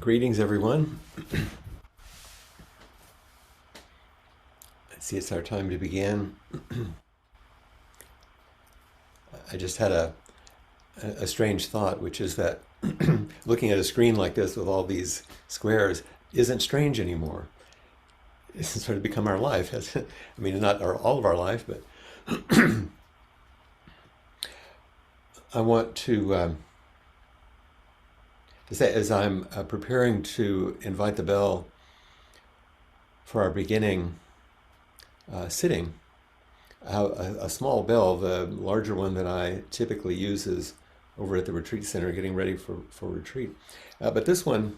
Greetings, everyone. I see it's our time to begin. I just had a strange thought, which is that looking at a screen like this with all these squares isn't strange anymore. It's sort of become our life. I mean, not all of our life, but I want to say, as I'm preparing to invite the bell for our beginning sitting, a small bell, the larger one that I typically use is over at the retreat center getting ready for retreat. But this one,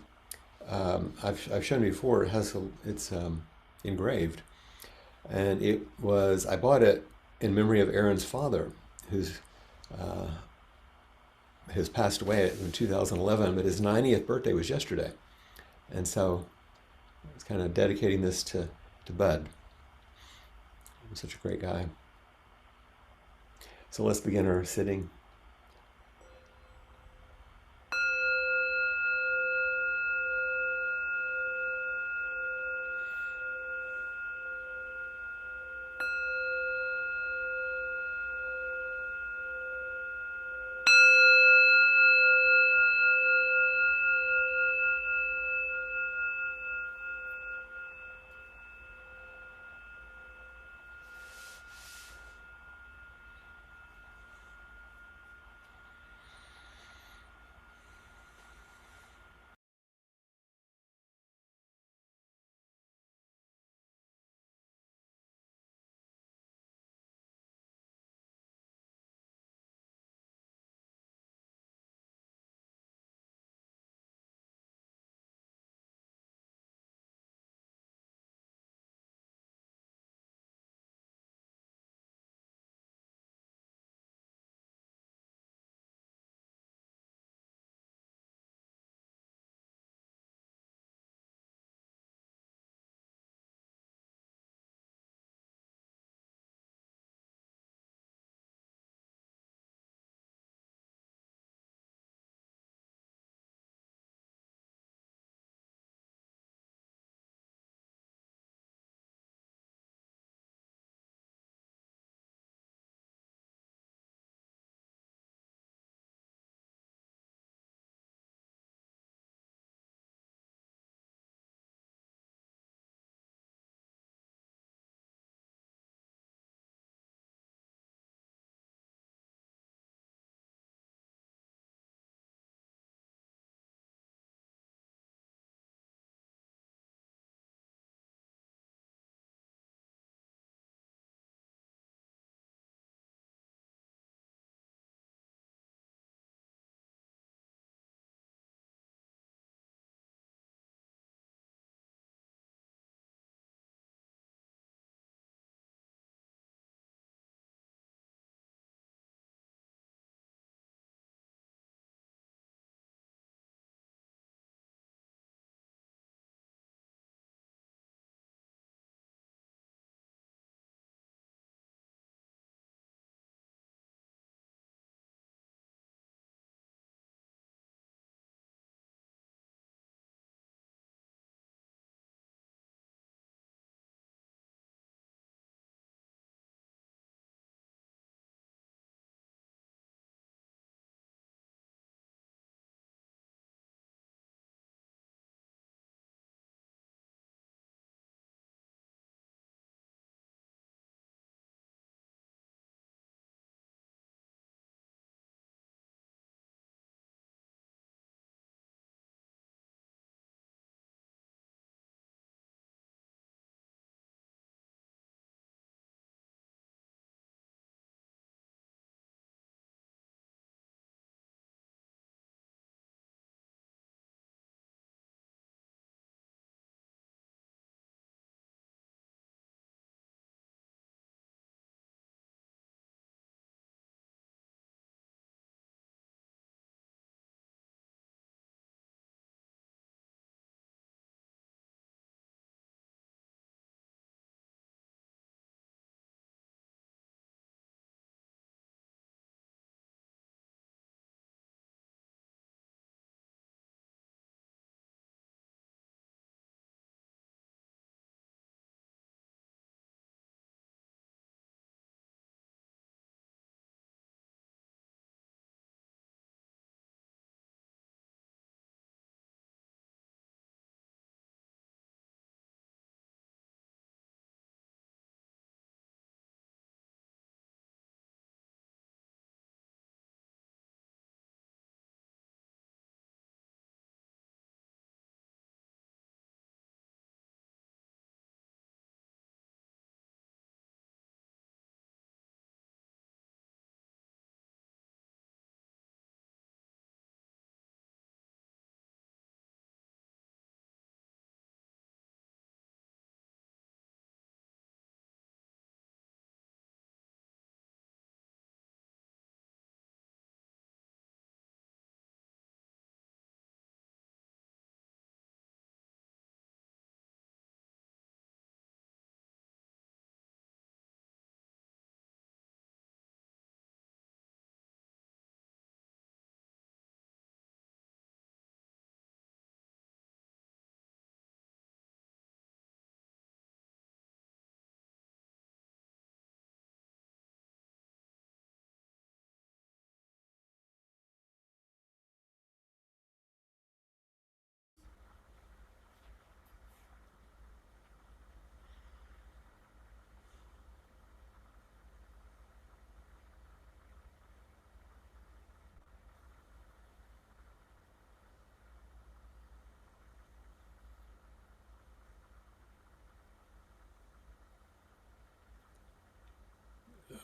I've shown you before, it's engraved. And I bought it in memory of Aaron's father, who's has passed away in 2011, but his 90th birthday was yesterday. And so I was kind of dedicating this to Bud. He was such a great guy. So let's begin our sitting.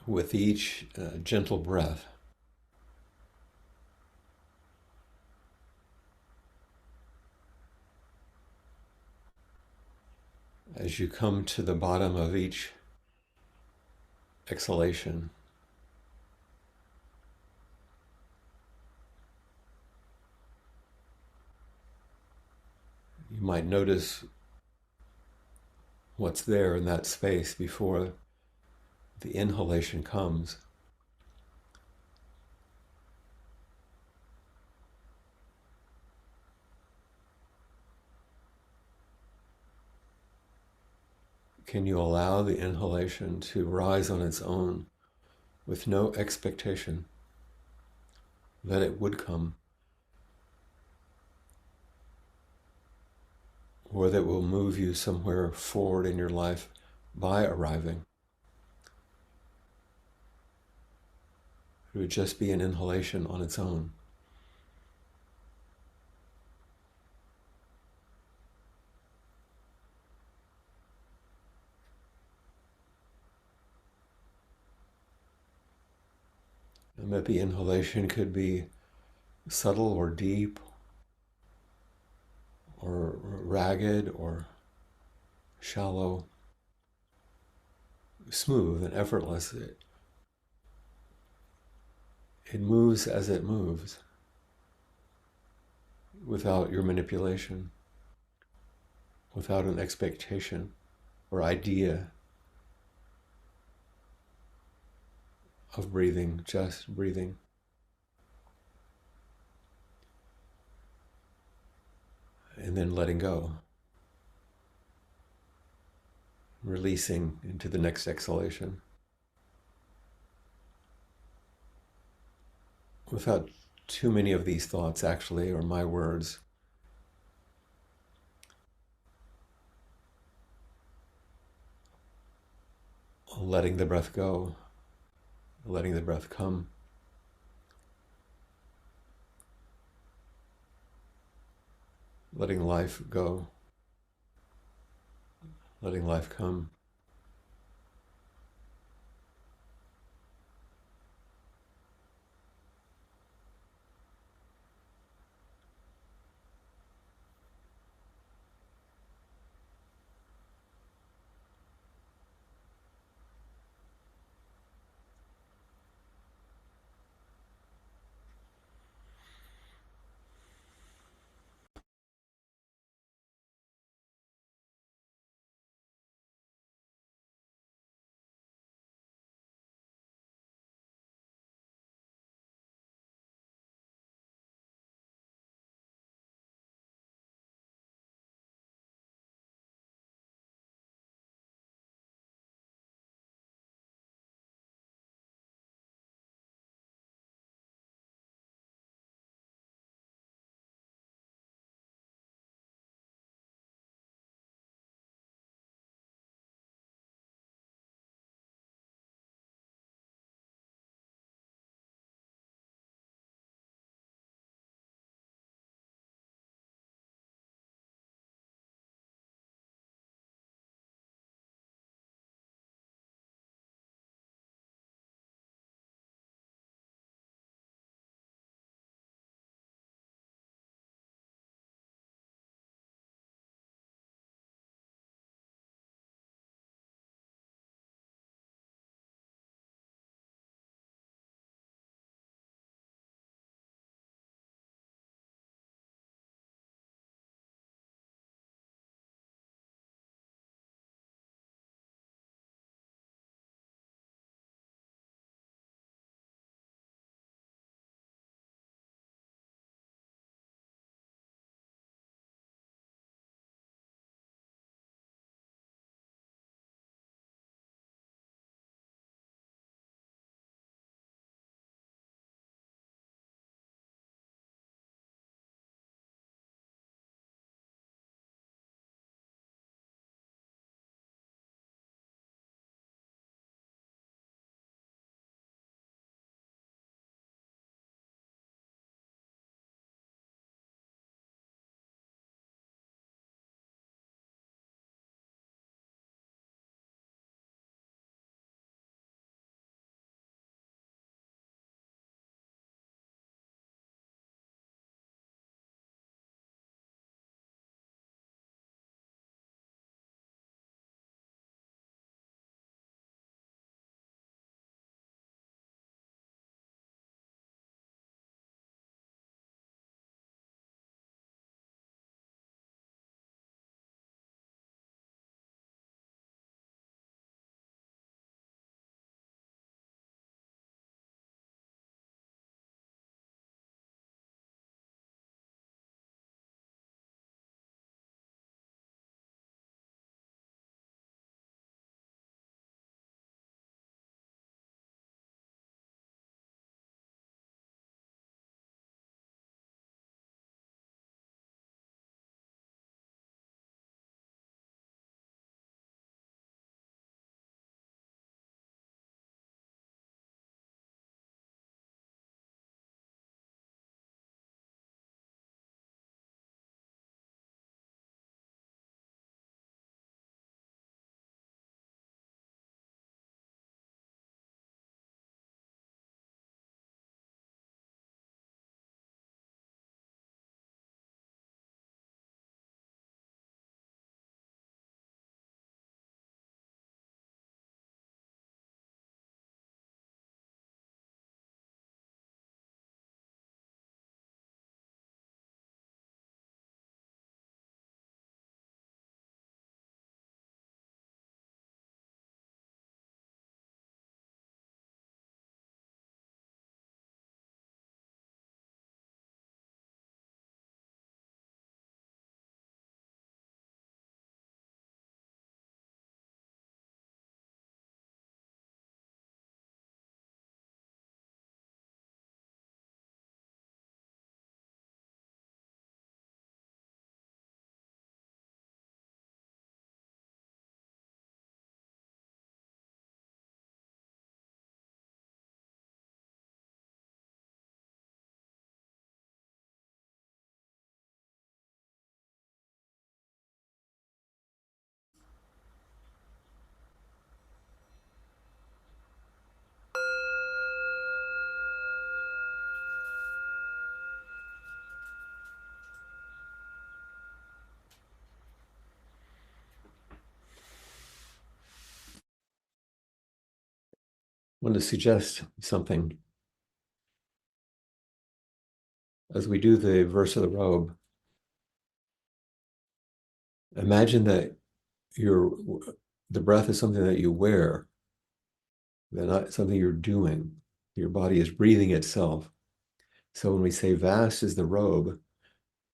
with each gentle breath. As you come to the bottom of each exhalation, you might notice what's there in that space before the inhalation comes. Can you allow the inhalation to rise on its own with no expectation that it would come, or that will move you somewhere forward in your life by arriving? It would just be an inhalation on its own. And that the inhalation could be subtle or deep, or ragged or shallow, smooth and effortless. It moves as it moves, without your manipulation, without an expectation or idea of breathing, just breathing. And then letting go, releasing into the next exhalation, without too many of these thoughts, actually, or my words. Letting the breath go, letting the breath come. Letting life go, letting life come. want to suggest something. As we do the verse of the robe, imagine that the breath is something that you wear, not something you're doing. Your body is breathing itself. So when we say vast is the robe,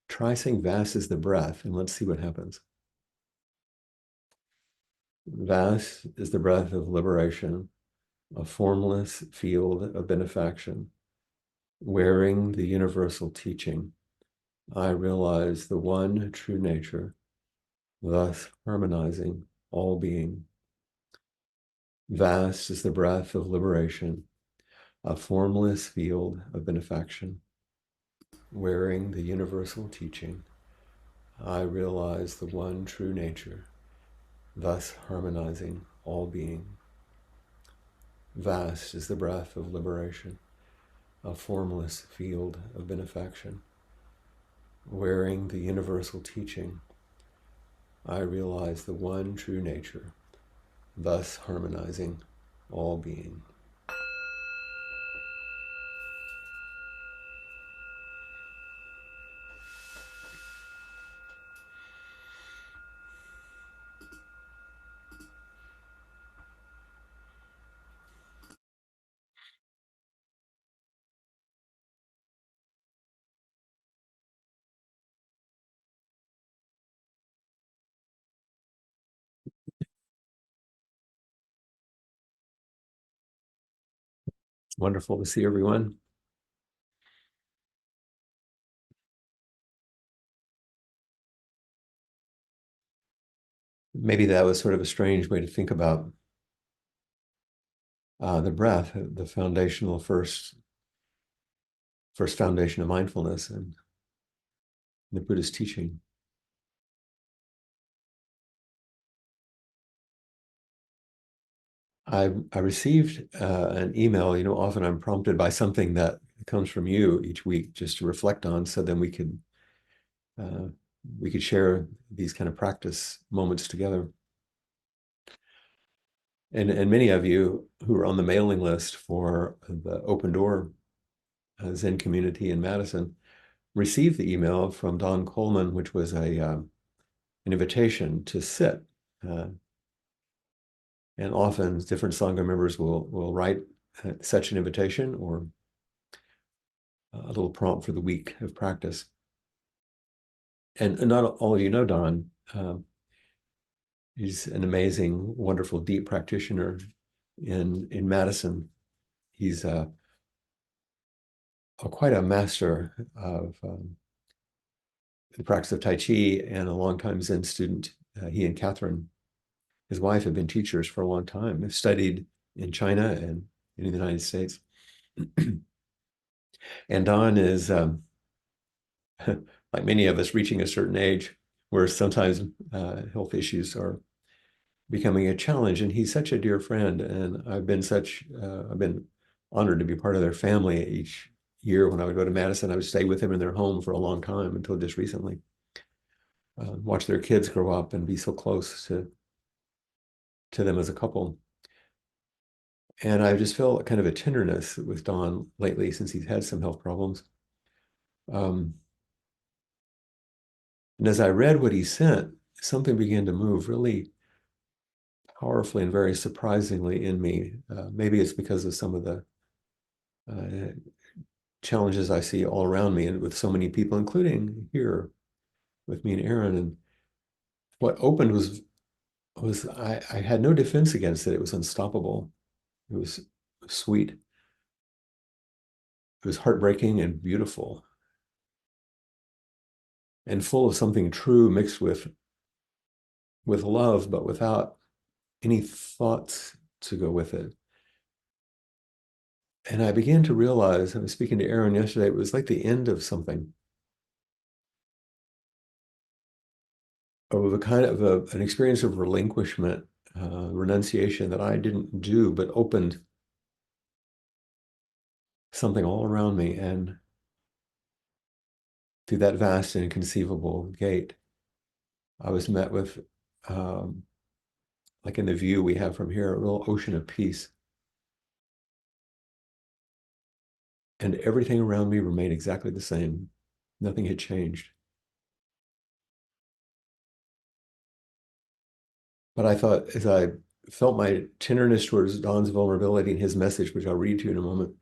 try saying vast is the breath, and let's see what happens. Vast is the breath of liberation, a formless field of benefaction, wearing the universal teaching. I realize the one true nature, thus harmonizing all being. Vast is the breath of liberation, a formless field of benefaction, wearing the universal teaching. I realize the one true nature, thus harmonizing all being. Vast is the breath of liberation, a formless field of benefaction, wearing the universal teaching. I realize the one true nature, thus harmonizing all being. It's wonderful to see everyone. Maybe that was sort of a strange way to think about the breath, the foundational first foundation of mindfulness and the Buddhist teaching. I received an email. Often I'm prompted by something that comes from you each week just to reflect on, so then uh, we could share these kind of practice moments together. And many of you who are on the mailing list for the Open Door Zen community in Madison received the email from Don Coleman, which was an invitation to sit. And often different Sangha members will write such an invitation or a little prompt for the week of practice. And not all of you know Don. He's an amazing, wonderful, deep practitioner in Madison. He's quite a master of the practice of Tai Chi and a longtime Zen student. He and Catherine, his wife, have been teachers for a long time. They've studied in China and in the United States. And Don is, like many of us, reaching a certain age where sometimes health issues are becoming a challenge. And he's such a dear friend. And I've been honored to be part of their family. Each year when I would go to Madison, I would stay with him in their home for a long time until just recently. Watch their kids grow up and be so close to them as a couple. And I just felt kind of a tenderness with Don lately since he's had some health problems. And as I read what he sent, something began to move really powerfully and very surprisingly in me. Maybe it's because of some of the challenges I see all around me and with so many people, including here with me and Aaron. And what opened was I had no defense against it. It was unstoppable. It was sweet. It was heartbreaking and beautiful and full of something true mixed with love, but without any thoughts to go with it. And I began to realize, I was speaking to Aaron yesterday, it was like the end of something, of a kind of an experience of relinquishment, renunciation that I didn't do, but opened something all around me. And through that vast and inconceivable gate, I was met with, like in the view we have from here, a real ocean of peace. and everything around me remained exactly the same. Nothing had changed. But I thought, as I felt my tenderness towards Don's vulnerability and his message, which I'll read to you in a moment,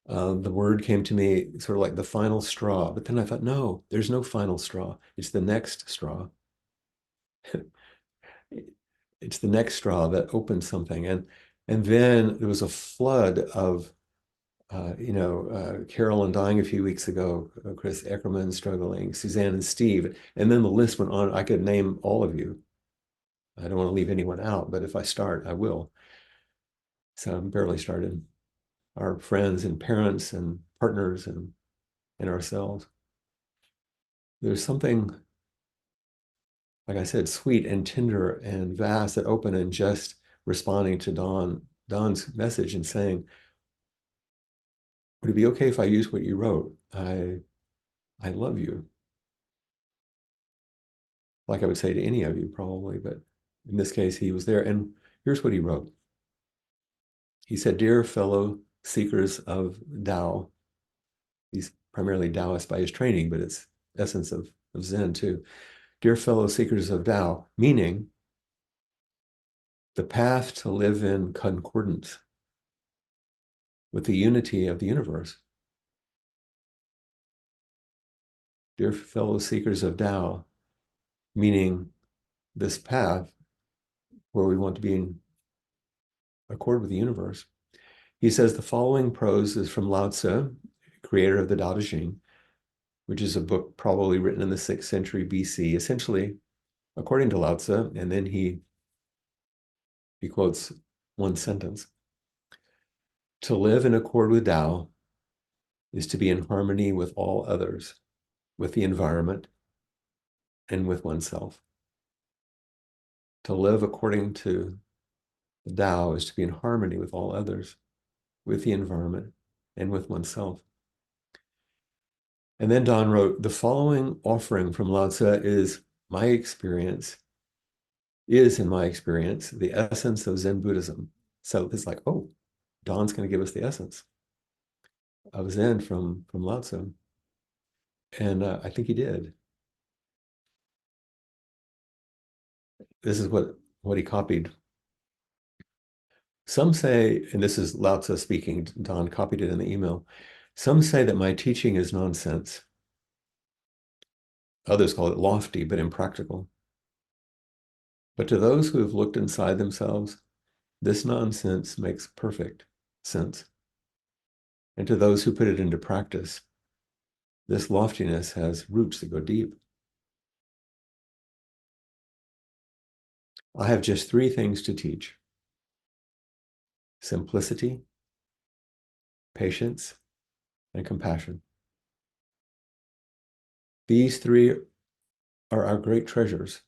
the word came to me sort of like the final straw. But then I thought, no, there's no final straw. It's the next straw. It's the next straw that opens something. And then there was a flood of Carolyn dying a few weeks ago, Chris Eckerman struggling, Suzanne and Steve. And then the list went on. I could name all of you. I don't want to leave anyone out, but if I start, I will. So I'm barely started. Our friends and parents and partners and ourselves. There's something, like I said, sweet and tender and vast and open and just responding to Don's message and saying, would it be okay if I use what you wrote? I love you. Like I would say to any of you probably, but in this case, he was there. And here's what he wrote. He said, dear fellow seekers of Tao, he's primarily Taoist by his training, but it's essence of Zen too. Dear fellow seekers of Tao, meaning the path to live in concordance with the unity of the universe. Dear fellow seekers of Tao, meaning this path where we want to be in accord with the universe. He says the following prose is from Lao Tzu, creator of the Tao Te Ching, which is a book probably written in the 6th century BC, essentially according to Lao Tzu, and then he quotes one sentence. To live in accord with Tao is to be in harmony with all others, with the environment, and with oneself. To live according to the Tao is to be in harmony with all others, with the environment, and with oneself. And then Don wrote, the following offering from Lao Tzu is, in my experience, the essence of Zen Buddhism. So it's like, oh, Don's going to give us the essence of Zen from Lao Tzu. And I think he did. This is what he copied. Some say, and this is Lao Tzu speaking, Don copied it in the email. Some say that my teaching is nonsense. Others call it lofty, but impractical. But to those who have looked inside themselves, this nonsense makes perfect sense. And to those who put it into practice, this loftiness has roots that go deep. I have just 3 things to teach: simplicity, patience, and compassion. These 3 are our great treasures.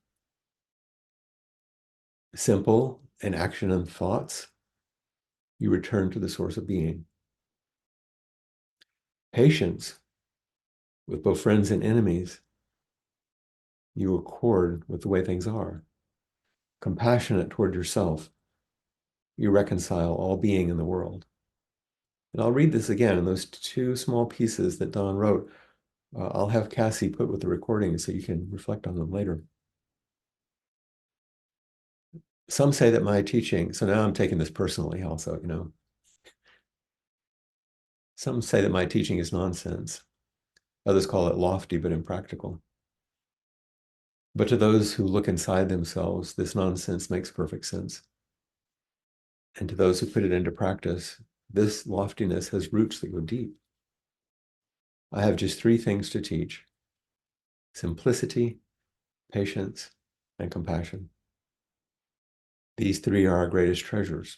Simple in action and thoughts, you return to the source of being. Patience with both friends and enemies, you accord with the way things are. Compassionate toward yourself, you reconcile all being in the world. And I'll read this again in those 2 small pieces that Don wrote. I'll have Cassie put with the recording so you can reflect on them later. Some say that my teaching, so now I'm taking this personally also, Some say that my teaching is nonsense. Others call it lofty but impractical. But to those who look inside themselves, this nonsense makes perfect sense. And to those who put it into practice, this loftiness has roots that go deep. I have just 3 things to teach: simplicity, patience, and compassion. These 3 are our greatest treasures.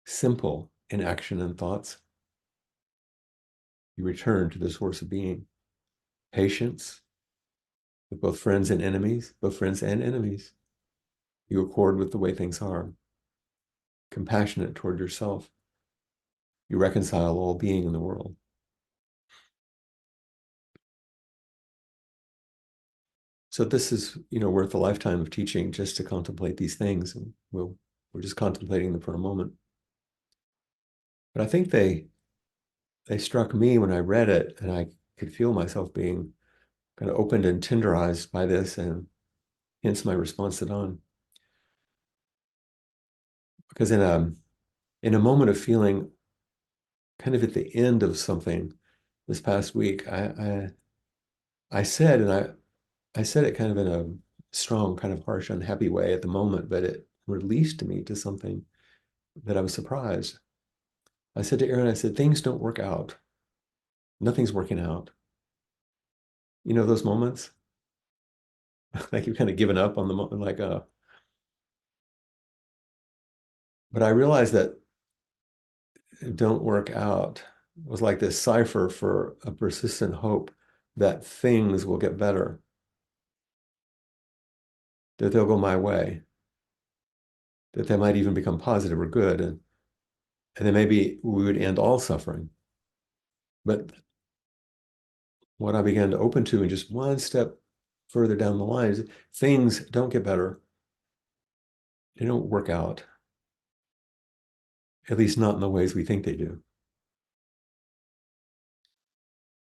Simple in action and thoughts, you return to the source of being. Patience with both friends and enemies, you accord with the way things are. Compassionate toward yourself, you reconcile all being in the world. So this is, worth a lifetime of teaching just to contemplate these things. And we're just contemplating them for a moment. But I think they they struck me when I read it, and I could feel myself being kind of opened and tenderized by this, and hence my response to Don. Because in a moment of feeling kind of at the end of something this past week, I said, and I said it kind of in a strong, kind of harsh, unhappy way at the moment, but it released me to something that I was surprised. I said to Aaron, I said, things don't work out. Nothing's working out. You know those moments? Like you've kind of given up on the moment, like, but I realized that it don't work out was like this cipher for a persistent hope that things will get better, that they'll go my way, that they might even become positive or good, and then maybe we would end all suffering. But what I began to open to, and just one step further down the line, is things don't get better. They don't work out, at least not in the ways we think they do.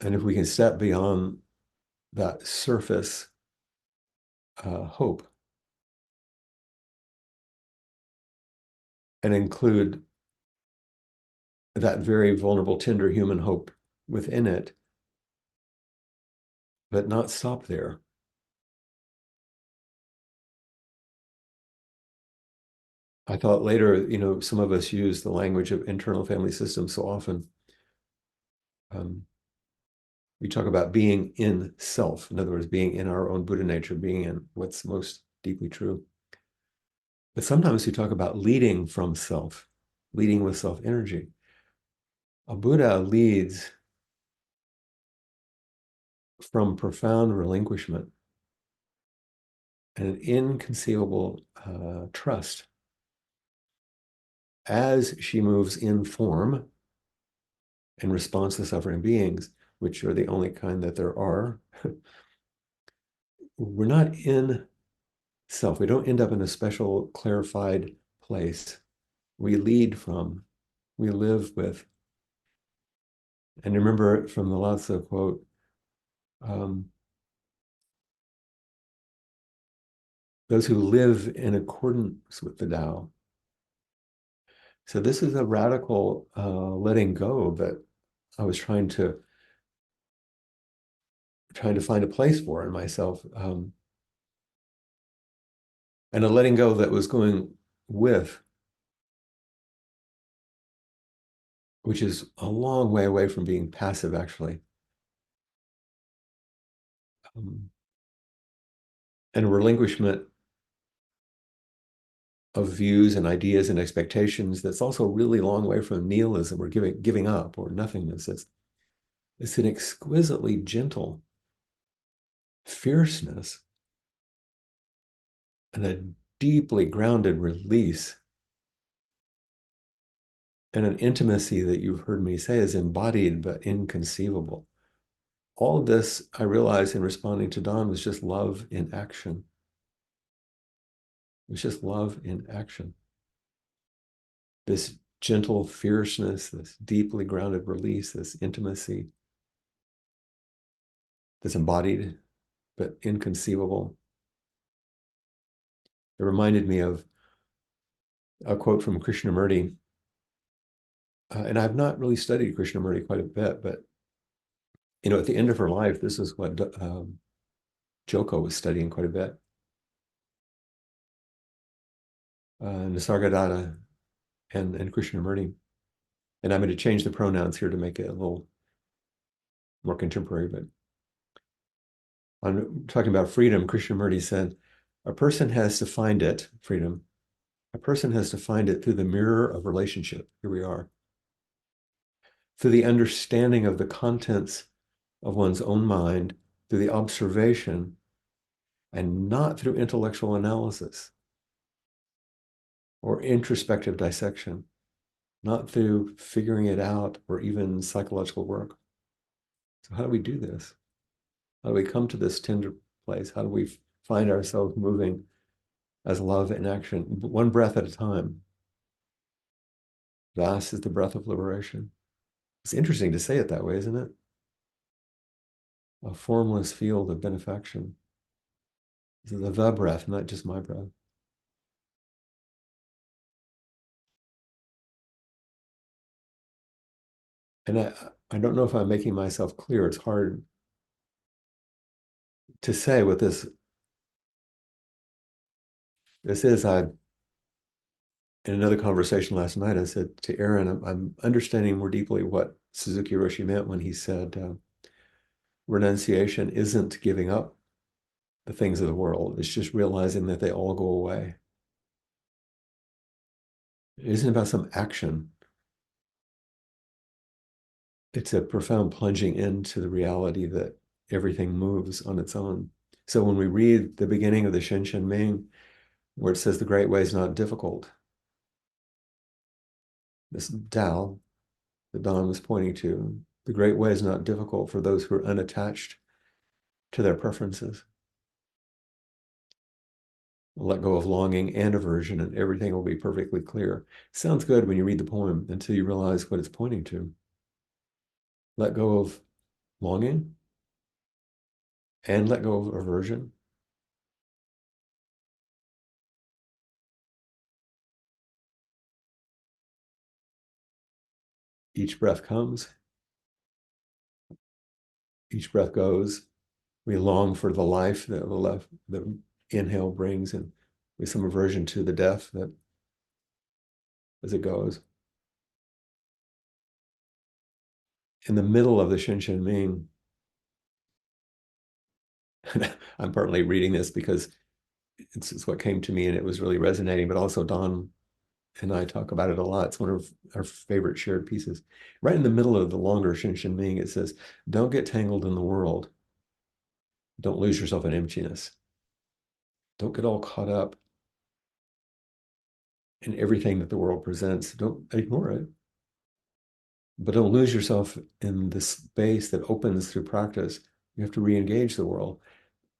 And if we can step beyond that surface hope and include that very vulnerable, tender human hope within it, but not stop there. I thought later, some of us use the language of internal family systems so often. We talk about being in self, in other words, being in our own Buddha nature, being in what's most deeply true. But sometimes we talk about leading from self, leading with self energy. A Buddha leads from profound relinquishment and an inconceivable trust as she moves in form in response to suffering beings, which are the only kind that there are. We're not in self. We don't end up in a special clarified place. We lead from, we live with. And remember from the Lao Tzu quote, those who live in accordance with the Tao. So this is a radical letting go that I was trying to find a place for in myself, and a letting go that was going with, which is a long way away from being passive, actually, and a relinquishment of views and ideas and expectations that's also a really long way from nihilism or giving up or nothingness. It's an exquisitely gentle fierceness and a deeply grounded release and an intimacy that you've heard me say is embodied but inconceivable. All of this, I realized in responding to Don, was just love in action. It was just love in action. This gentle fierceness, this deeply grounded release, this intimacy that's embodied but inconceivable. It reminded me of a quote from Krishnamurti. And I've not really studied Krishnamurti quite a bit, but at the end of her life, this is what Joko was studying quite a bit. Nisargadatta and Krishnamurti. And I'm going to change the pronouns here to make it a little more contemporary, but I'm talking about freedom. Krishnamurti said, a person has to find it, freedom. A person has to find it through the mirror of relationship. Here we are. Through the understanding of the contents of one's own mind, through the observation, and not through intellectual analysis or introspective dissection, not through figuring it out or even psychological work. So how do we do this? How do we come to this tender place? How do we find ourselves moving as love in action, one breath at a time? Vast is the breath of liberation. It's interesting to say it that way, isn't it? A formless field of benefaction. The breath, not just my breath. And I don't know if I'm making myself clear. It's hard to say what this is. In another conversation last night, I said to Aaron, I'm understanding more deeply what Suzuki Roshi meant when he said renunciation isn't giving up the things of the world. It's just realizing that they all go away. It isn't about some action. It's a profound plunging into the reality that everything moves on its own. So when we read the beginning of the Shin Shin Ming, where it says the great way is not difficult, this Tao that Don was pointing to, the great way is not difficult for those who are unattached to their preferences. Let go of longing and aversion, and everything will be perfectly clear. Sounds good when you read the poem until you realize what it's pointing to. Let go of longing and let go of aversion. Each breath comes, each breath goes. We long for the life that the inhale brings, and with some aversion to the death that as it goes. In the middle of the Shin Shin Ming, I'm partly reading this because it's what came to me and it was really resonating, but also Don and I talk about it a lot. It's one of our favorite shared pieces. Right in the middle of the longer Shin Shin Ming, it says, don't get tangled in the world. Don't lose yourself in emptiness. Don't get all caught up in everything that the world presents. Don't ignore it. But don't lose yourself in the space that opens through practice. You have to re-engage the world.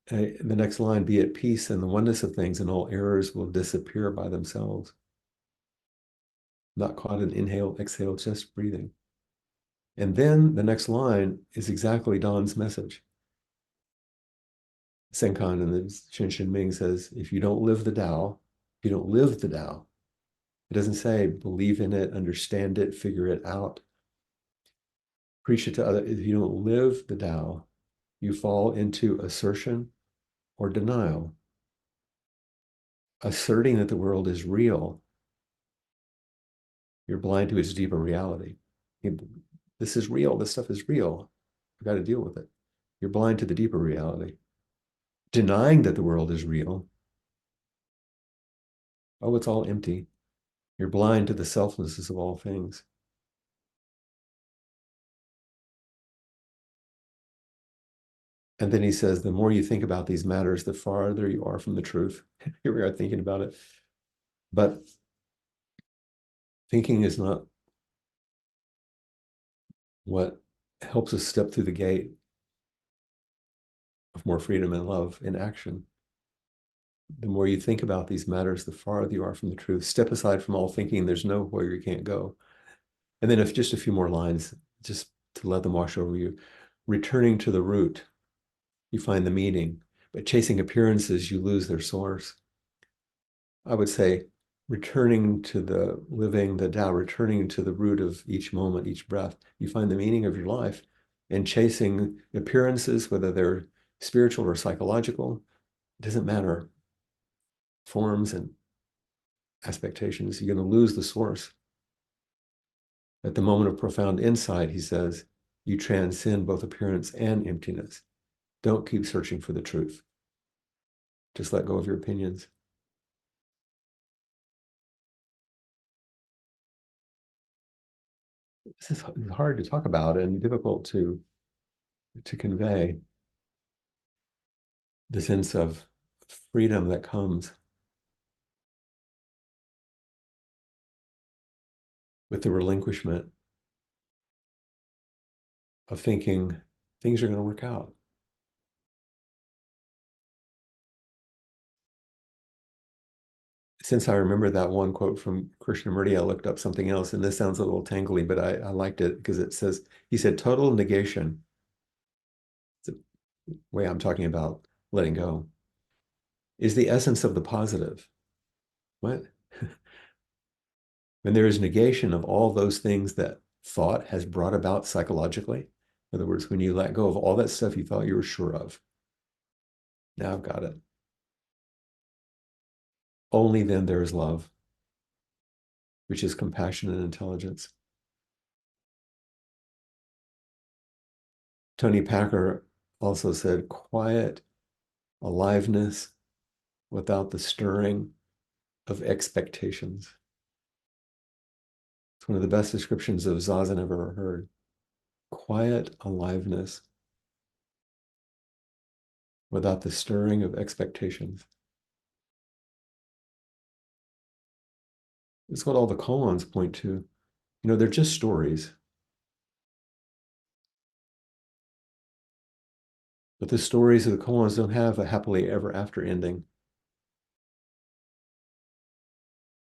The next line, be at peace in the oneness of things, and all errors will disappear by themselves. Not caught in inhale, exhale, just breathing. And then the next line is exactly Don's message. Senkan in the Shin Shin Ming says, if you don't live the Tao, if you don't live the Tao, it doesn't say believe in it, understand it, figure it out, preach it to others. If you don't live the Tao, you fall into assertion or denial. Asserting that the world is real, you're blind to its deeper reality. This is real. This stuff is real. I've got to deal with it. You're blind to the deeper reality. Denying that the world is real, oh, it's all empty. You're blind to the selflessness of all things. And then he says, the more you think about these matters, the farther you are from the truth. Here we are thinking about it. But thinking is not what helps us step through the gate of more freedom and love in action. The more you think about these matters, the farther you are from the truth. Step aside from all thinking. There's nowhere you can't go. And then if just a few more lines, just to let them wash over you. Returning to the root, you find the meaning. But chasing appearances, you lose their source. I would say returning to the living, the Tao, returning to the root of each moment, each breath, you find the meaning of your life. And chasing appearances, whether they're spiritual or psychological, it doesn't matter. Forms and expectations, you're going to lose the source. At the moment of profound insight, he says, you transcend both appearance and emptiness. Don't keep searching for the truth. Just let go of your opinions. This is hard to talk about and difficult to convey the sense of freedom that comes with the relinquishment of thinking things are going to work out. since I remember that one quote from Krishnamurti, I looked up something else, and this sounds a little tangly, but I liked it because it says, he said, total negation, it's the way I'm talking about letting go, is the essence of the positive. What? When there is negation of all those things that thought has brought about psychologically, in other words, when you let go of all that stuff you thought you were sure of, now I've got it. Only then there is love, which is compassion and intelligence. Tony Packer also said, quiet aliveness without the stirring of expectations. It's one of the best descriptions of Zazen I've ever heard. Quiet aliveness without the stirring of expectations. It's what all the koans point to. You know, they're just stories, but the stories of the koans don't have a happily ever after ending.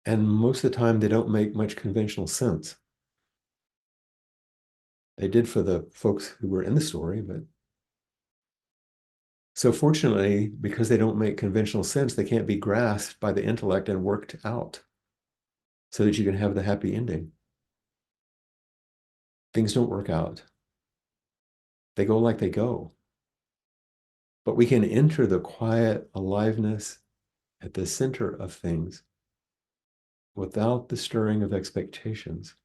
And most of the time, they don't make much conventional sense. They did for the folks who were in the story, but so fortunately, because they don't make conventional sense, they can't be grasped by the intellect and worked out so that you can have the happy ending. Things don't work out. They go like they go. But we can enter the quiet aliveness at the center of things without the stirring of expectations.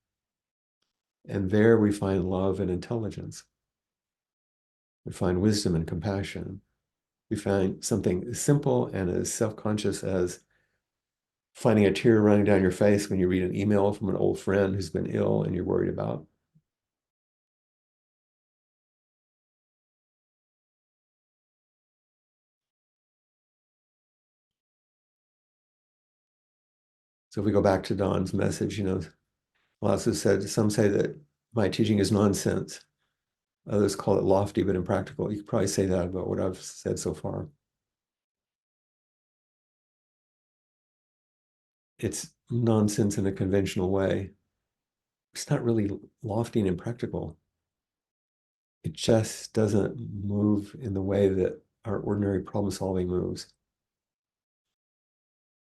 And there we find love and intelligence. We find wisdom and compassion. We find something as simple and as self-conscious as finding a tear running down your face when you read an email from an old friend who's been ill and you're worried about. So if we go back to Don's message, you know, Lao Tzu said, some say that my teaching is nonsense. Others call it lofty but impractical. You could probably say that about what I've said so far. It's nonsense in a conventional way. It's not really lofty and impractical. It just doesn't move in the way that our ordinary problem solving moves.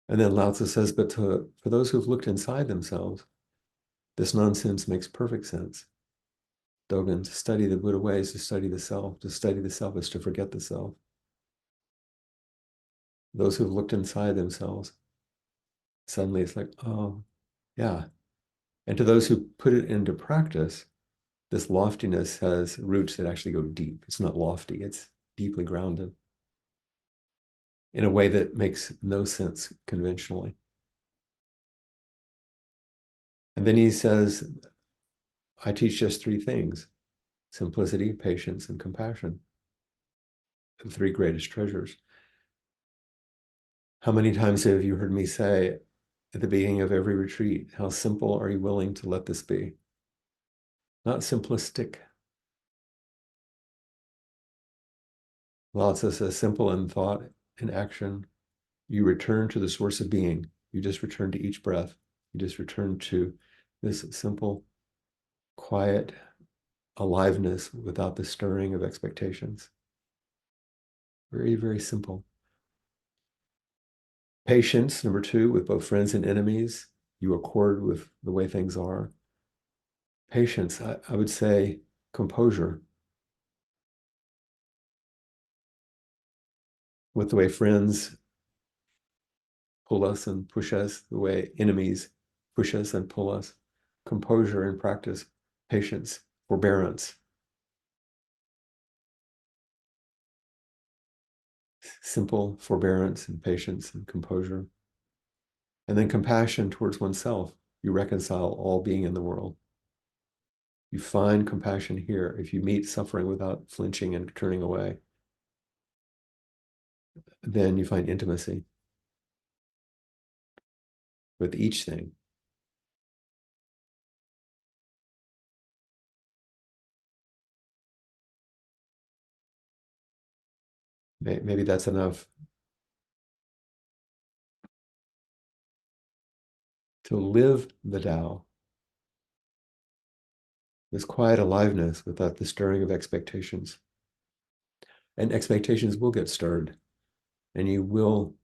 And then Lao Tzu says, but for those who've looked inside themselves, this nonsense makes perfect sense. Dogen, to study the Buddha ways, to study the self. To study the self is to forget the self. Those who've looked inside themselves, suddenly it's like, oh, yeah. And to those who put it into practice, this loftiness has roots that actually go deep. It's not lofty, it's deeply grounded in a way that makes no sense conventionally. And then he says, I teach just three things: simplicity, patience, and compassion, the three greatest treasures. How many times have you heard me say at the beginning of every retreat, how simple are you willing to let this be? Not simplistic. Lao Tzu says, simple in thought and action. You return to the source of being. You just return to each breath. You just return to this simple, quiet aliveness without the stirring of expectations. Very, very simple. Patience, number two, with both friends and enemies. You accord with the way things are. Patience, I would say composure with the way friends pull us and push us, the way enemies push us and pull us. Composure in practice, patience, forbearance, simple forbearance and patience and composure. And then compassion towards oneself. You reconcile all being in the world. You find compassion here if you meet suffering without flinching and turning away. Then you find intimacy with each thing. Maybe that's enough. to live the Tao, this quiet aliveness without the stirring of expectations. And expectations will get stirred, and you will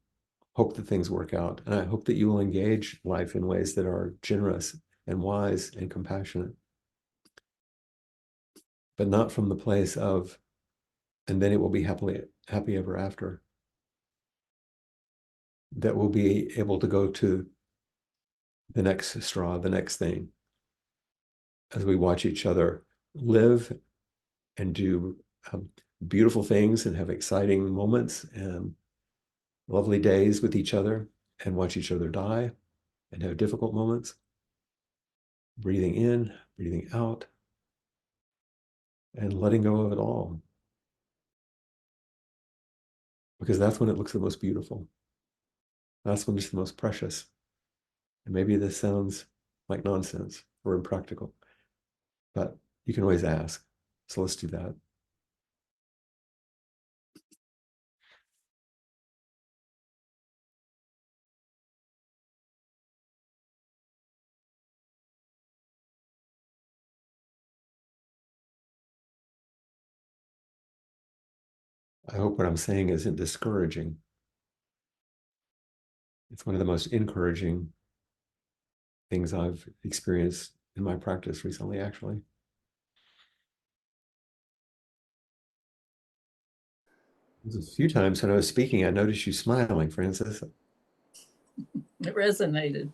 hope that things work out. And I hope that you will engage life in ways that are generous and wise and compassionate, but not from the place of, and then it will be happy ever after. That we'll be able to go to the next straw, the next thing, as we watch each other live and do beautiful things and have exciting moments and lovely days with each other, and watch each other die and have difficult moments, breathing in, breathing out, and letting go of it all. Because that's when it looks the most beautiful. That's when it's the most precious. And maybe this sounds like nonsense or impractical, but you can always ask. So let's do that. I hope what I'm saying isn't discouraging. It's one of the most encouraging things I've experienced in my practice recently, actually. There's a few times when I was speaking, I noticed you smiling, Francis. It resonated.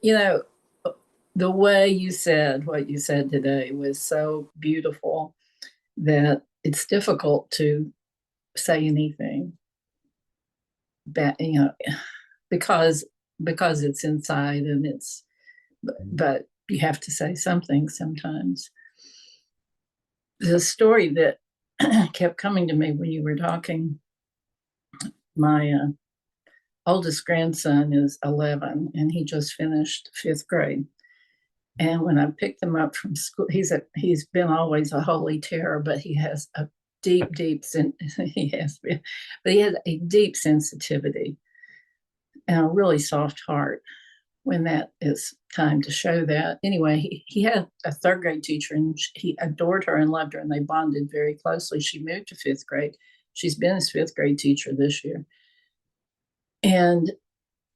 You know, the way you said what you said today was so beautiful that it's difficult to say anything that, because it's inside and but you have to say something sometimes. The story that kept coming to me when you were talking, my oldest grandson is 11 and he just finished 5th grade. And when I picked him up from school, he's been always a holy terror, but he has a deep he has been, but he has a deep sensitivity and a really soft heart when that is time to show that. Anyway, he had a 3rd grade teacher and he adored her and loved her and they bonded very closely. She moved to 5th grade. She's been his 5th grade teacher this year. And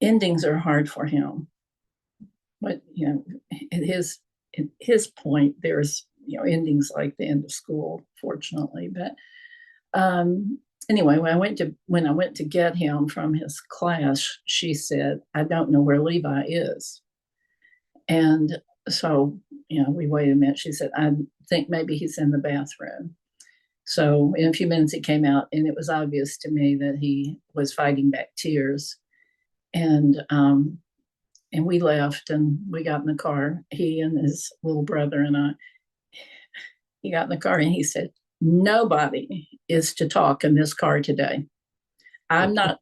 endings are hard for him. But, at his point, there's, endings like the end of school, fortunately. But anyway, when I went to get him from his class, she said, "I don't know where Levi is." And so, we waited a minute. She said, "I think maybe he's in the bathroom." So in a few minutes he came out and it was obvious to me that he was fighting back tears. And we left and we got in the car, he and his little brother and I. He got in the car and he said, "Nobody is to talk in this car today. I'm not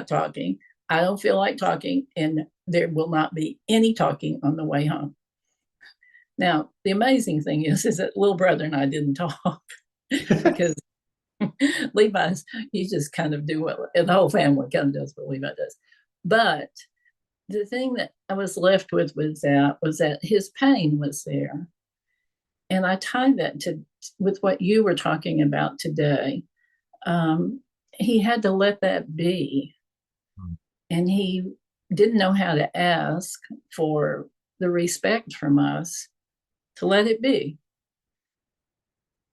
talking. I don't feel like talking, and there will not be any talking on the way home." Now, the amazing thing is that little brother and I didn't talk because Levi's, you just kind of do what the whole family kind of does what Levi does. But the thing that I was left with was that his pain was there. And I tied that with what you were talking about today. He had to let that be. And he didn't know how to ask for the respect from us to let it be.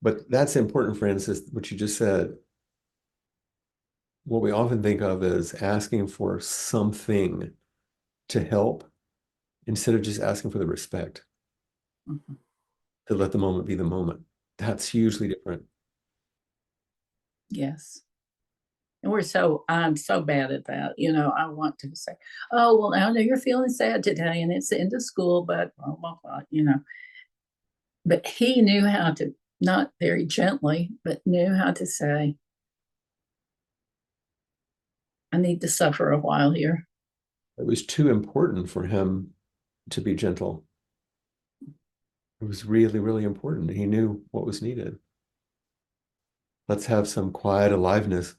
But that's important, Francis, what you just said. What we often think of is asking for something to help instead of just asking for the respect, to let the moment be the moment. That's hugely different. Yes. And I'm so bad at that. I want to say, "Oh, well, I know you're feeling sad today and it's the end of school, but blah, blah, blah," But he knew how to, not very gently, but knew how to say, "I need to suffer a while here." It was too important for him to be gentle. It was really, really important. He knew what was needed. Let's have some quiet aliveness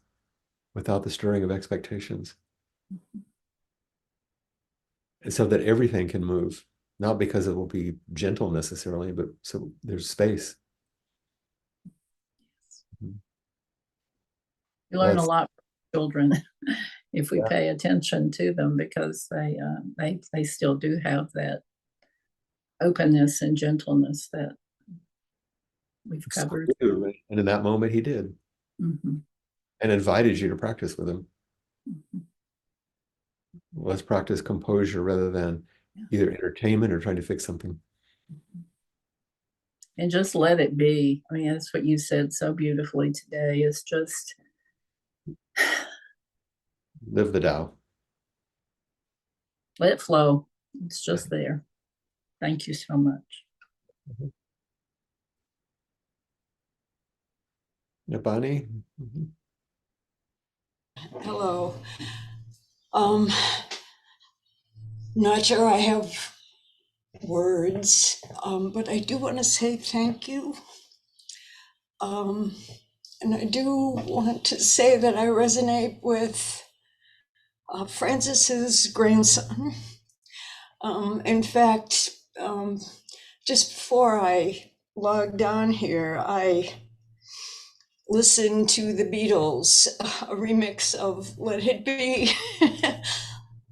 without the stirring of expectations. and so that everything can move, not because it will be gentle necessarily, but so there's space. Mhm. You learn a That's lot from children if we yeah, pay attention to them, because they still do have that openness and gentleness that we've so covered. do, right? And in that moment, he did, Mhm. and invited you to practice with him. Mhm. Let's practice composure rather than Yeah. either entertainment or trying to fix something. And just let it be. I mean, that's what you said so beautifully today. Is just Live the Tao. let it flow. It's Yeah. just there. Thank you so much. Mhm. Yeah, Bonnie? Mhm. Hello. Um, Not sure I have words, but I do want to say thank you. Um, and I do want to say that I resonate with Francis's grandson. In fact, just before I logged on here, I listened to the Beatles, a remix of Let It Be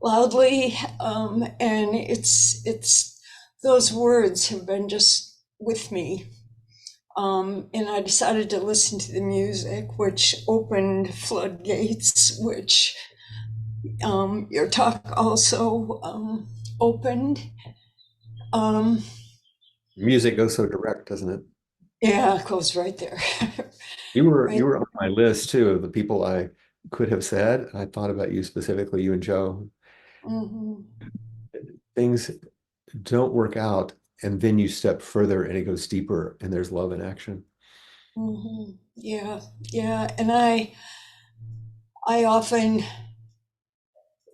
loudly, and it's those words have been just with me, and I decided to listen to the music, which opened floodgates, which your talk also opened. um, Music goes so direct, doesn't it? yeah, it goes right there. You Right. were on my list too of the people I could have said. I thought about you specifically, you and Joe. Mhm. Things don't work out, and then you step further and it goes deeper, and there's love in action. Yeah, yeah, and I often,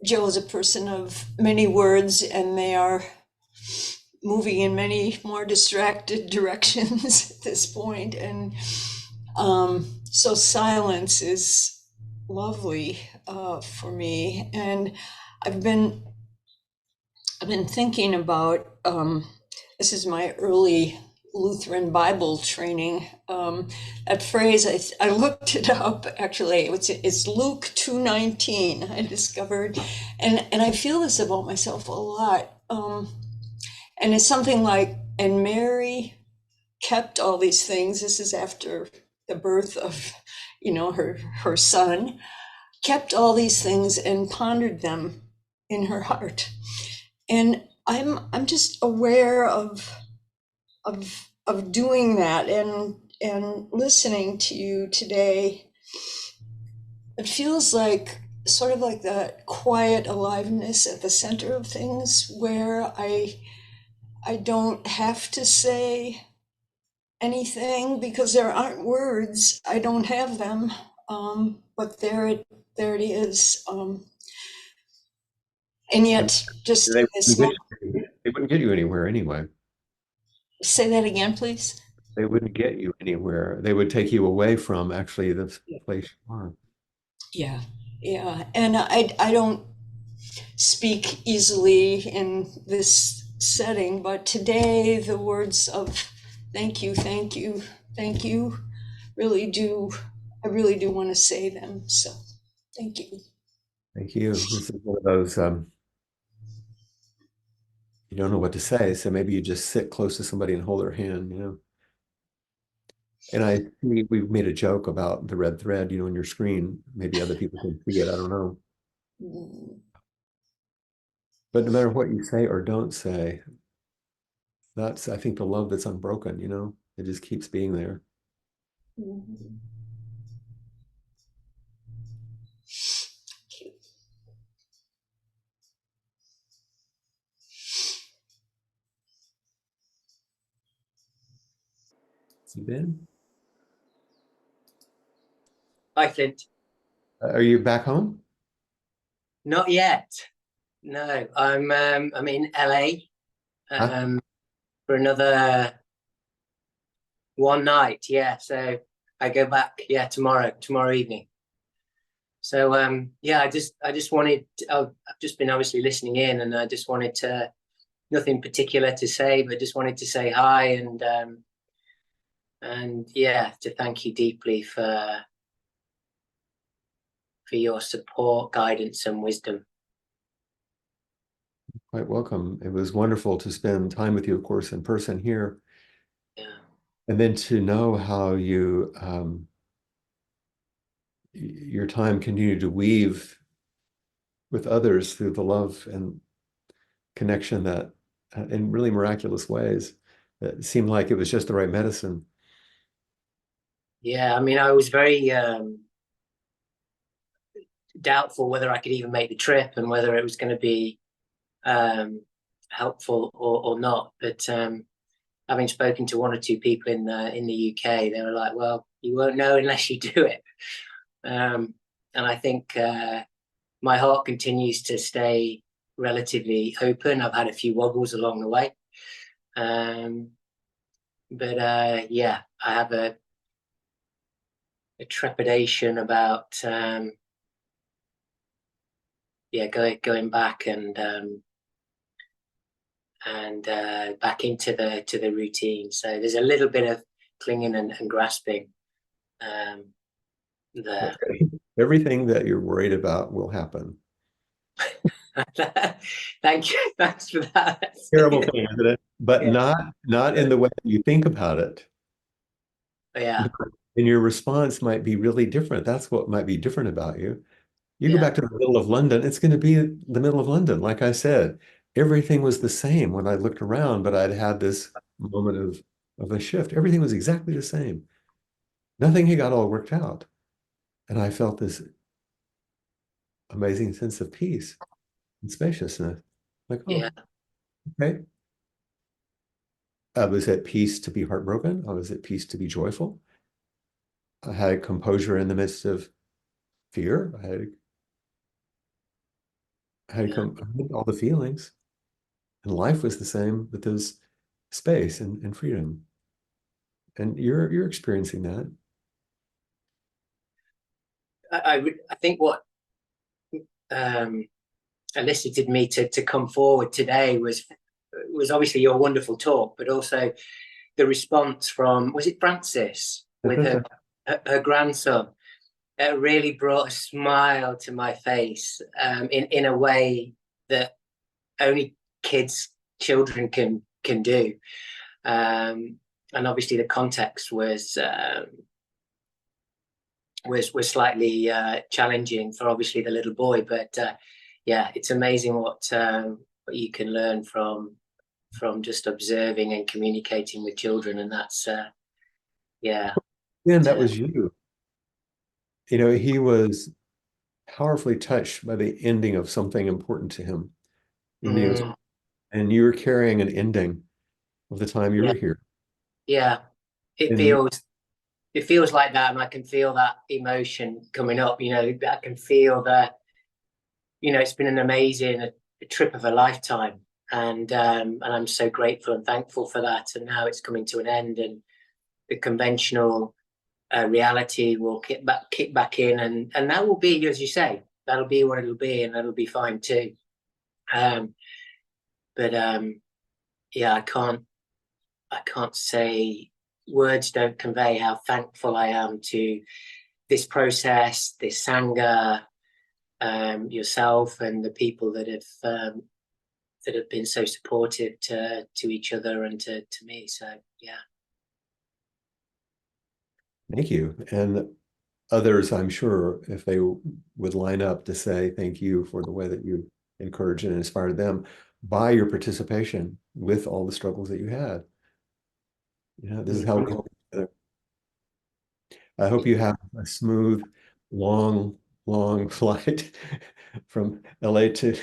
Joe is a person of many words, and they are moving in many more distracted directions at this point. And so silence is lovely for me. And I've been I've been thinking about this is my early Lutheran Bible training. That phrase I looked it up actually. It's Luke 2:19. I discovered, and I feel this about myself a lot. And it's something like, and Mary kept all these things. This is after the birth of, her son. Kept all these things and pondered them in her heart. And I'm just aware of doing that, and listening to you today. It feels like sort of like that quiet aliveness at the center of things, where I don't have to say anything because there aren't words. I don't have them, but there it is. And And yet, just they in this wouldn't get moment, they wouldn't get you anywhere anyway. say that again, please. They wouldn't get you anywhere. They would take you away from actually the place you are. Yeah, yeah, and I don't speak easily in this setting, but today the words of thank you, thank you, thank you really do. I really do want to say them. So, thank you. Thank you. This is one of those you don't know what to say, so maybe you just sit close to somebody and hold their hand. And I see we've made a joke about the red thread, on your screen. Maybe other people can see it. I don't know. Mm, But no matter what you say or don't say, that's, I think, the love that's unbroken. It just keeps being there. mm, You been? Hi, Flint. Are you back home? Not yet. No, I'm in LA Huh? for another one night. Yeah, so I go back. Yeah, tomorrow evening. So yeah, I just wanted. I've just been obviously listening in, and I just wanted to, nothing particular to say, but just wanted to say hi and yeah, to thank you deeply for your support, guidance, and wisdom. Quite welcome. It was wonderful to spend time with you, of course, in person here, Yeah, and then to know how your time continued to weave with others through the love and connection that, in really miraculous ways, it seemed like it was just the right medicine. yeah. I mean, I was very doubtful whether I could even make the trip and whether it was going to be helpful or not. But having spoken to one or two people in the UK, they were like, "Well, you won't know unless you do it." And I think my heart continues to stay relatively open. I've had a few wobbles along the way, but yeah, I have a trepidation about yeah, going back and back into the routine. So there's a little bit of clinging and grasping there. Everything that you're worried about will happen. Thank you. Thanks for that. Terrible thing, isn't it? But Yeah. not in the way that you think about it. Yeah. And your response might be really different. That's what might be different about you. You go Yeah. back to the middle of London, it's going to be the middle of London. Like I said, everything was the same when I looked around, but I'd had this moment of a shift. Everything was exactly the same. Nothing had got all worked out. And I felt this amazing sense of peace and spaciousness. Like, Yeah. oh, okay. I was at peace to be heartbroken. I was at peace to be joyful. I had composure in the midst of fear. Yeah. I had all the feelings. And life was the same, but there's space and freedom. And you're experiencing that. I think what um, elicited me to come forward today was obviously your wonderful talk, but also the response from, was it Frances with her grandson? It really brought a smile to my face in a way that only children can do. And obviously the context was slightly challenging for obviously the little boy, but yeah, it's amazing what you can learn from just observing and communicating with children, and that's yeah. And that was you. You know, he was powerfully touched by the ending of something important to him. Mm, And you were carrying an ending of the time you yeah, were here. yeah. It And feels it feels like that, and I can feel that emotion coming up. You know, I can feel that. You know, it's been an amazing a trip of a lifetime, and I'm so grateful and thankful for that. And now it's coming to an end, and the conventional reality will kick back in, and that will be, as you say, that'll be what it'll be, and that'll be fine too. Um, but yeah, I can't say, words don't convey how thankful I am to this process, this sangha, yourself, and the people that have been so supportive to each other and to me. So yeah. thank you. And others, I'm sure, if they would line up to say thank you for the way that you encouraged and inspired them by your participation with all the struggles that you had. You know, this is how we help each other. I hope you have a smooth, long, long flight from LA to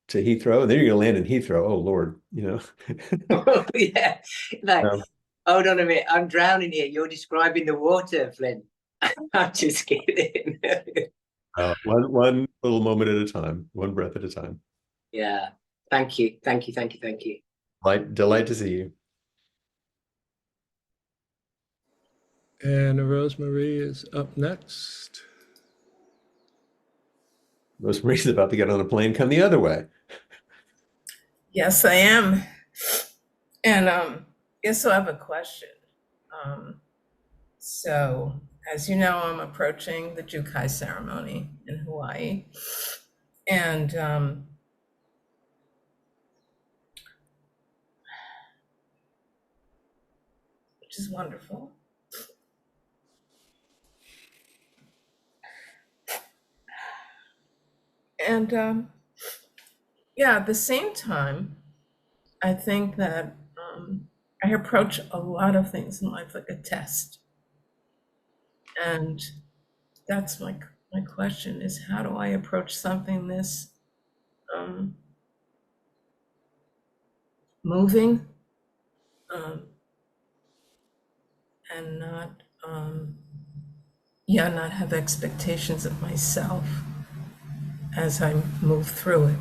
Heathrow, and then you're going to land in Heathrow. Oh Lord, you know. Yeah, like, Um, hold on a minute, I'm drowning here. You're describing the water, Flint. I'm just kidding. one little moment at a time, one breath at a time. Yeah. Thank you. Thank you. Thank you. Thank you. Delight to see you. And Rosemary is up next. Rosemary's about to get on a plane, come the other way. Yes, I am. And yes, so I have a question. So, as you know, I'm approaching the Jukai ceremony in Hawaii, and which is wonderful. And yeah, at the same time, I think that I approach a lot of things in life like a test. And that's my question is, how do I approach something this moving and not not have expectations of myself as I move through it.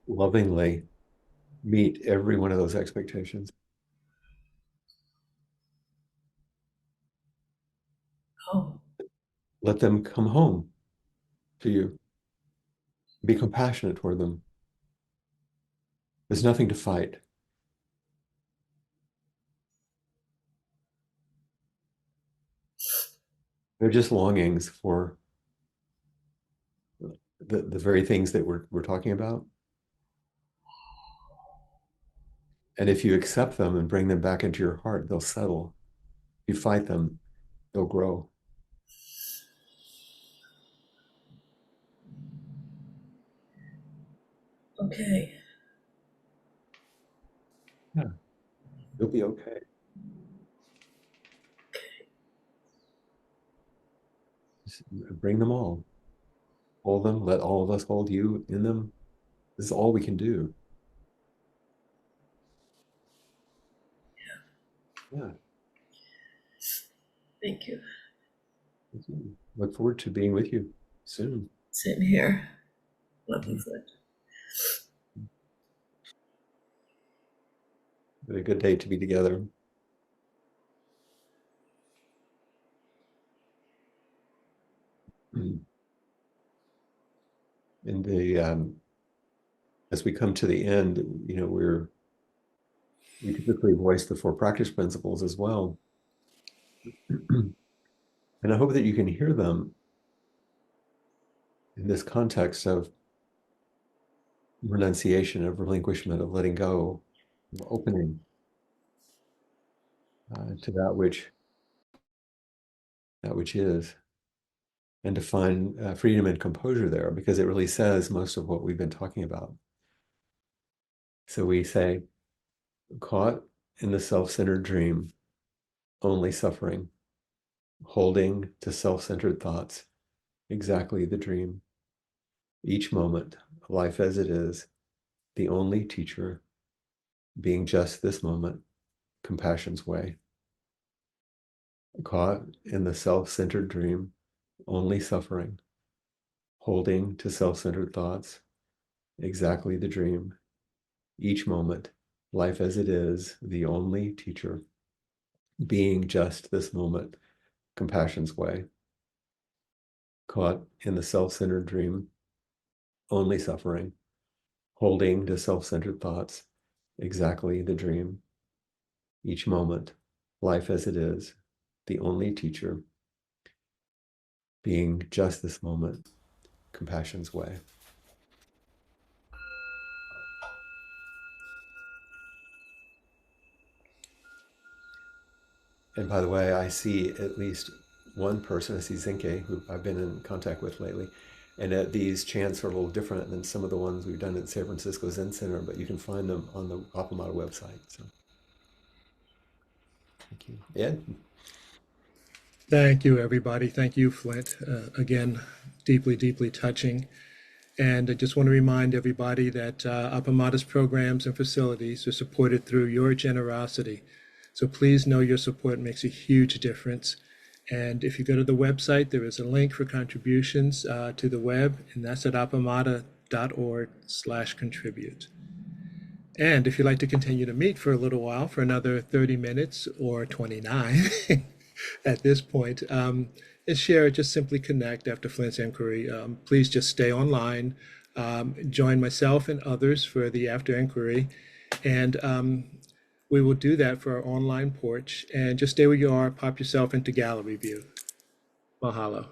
Lovingly meet every one of those expectations. Oh, Let them come home to you. Be compassionate toward them. There's nothing to fight. They're just longings for the very things that we're talking about. And if you accept them and bring them back into your heart, they'll settle. If you fight them, they'll grow. okay. Yeah, you'll be okay. Just bring them all. Hold them. Let all of us hold you in them. This is all we can do. Yeah. Thank you. Look forward to being with you soon. Same here. Love you, Flint. What a good day to be together. And as we come to the end, we typically voice the 4 practice principles as well. And I hope that you can hear them in this context of renunciation, of relinquishment, of letting go, of opening to that which is, and to find freedom and composure there, because it really says most of what we've been talking about. So we say, caught in the self-centered dream, only suffering, holding to self-centered thoughts, exactly the dream. Each moment, life as it is, the only teacher, being just this moment, compassion's way. Caught in the self-centered dream, only suffering, holding to self-centered thoughts, exactly the dream. Each moment, life as it is, the only teacher, being just this moment, compassion's way. Caught in the self-centered dream, only suffering, holding to self-centered thoughts, exactly the dream. Each moment, life as it is, the only teacher, being just this moment, compassion's way. And by the way, I see at least one person, I see Zinke, who I've been in contact with lately, and these chants are a little different than some of the ones we've done at San Francisco Zen Center, but you can find them on the Appamada website. So, thank you. Ed? Thank you, everybody. Thank you, Flint. Again, deeply, deeply touching. And I just want to remind everybody that Appamada's programs and facilities are supported through your generosity. So please know your support makes a huge difference. And if you go to the website, there is a link for contributions to the web, and that's at appamada.org/contribute. And if you'd like to continue to meet for a little while, for another 30 minutes or 29 at this point, and share, just simply connect after Flint's inquiry. Please just stay online, join myself and others for the after inquiry, and we will do that for our online porch. And just stay where you are, pop yourself into gallery view. Mahalo.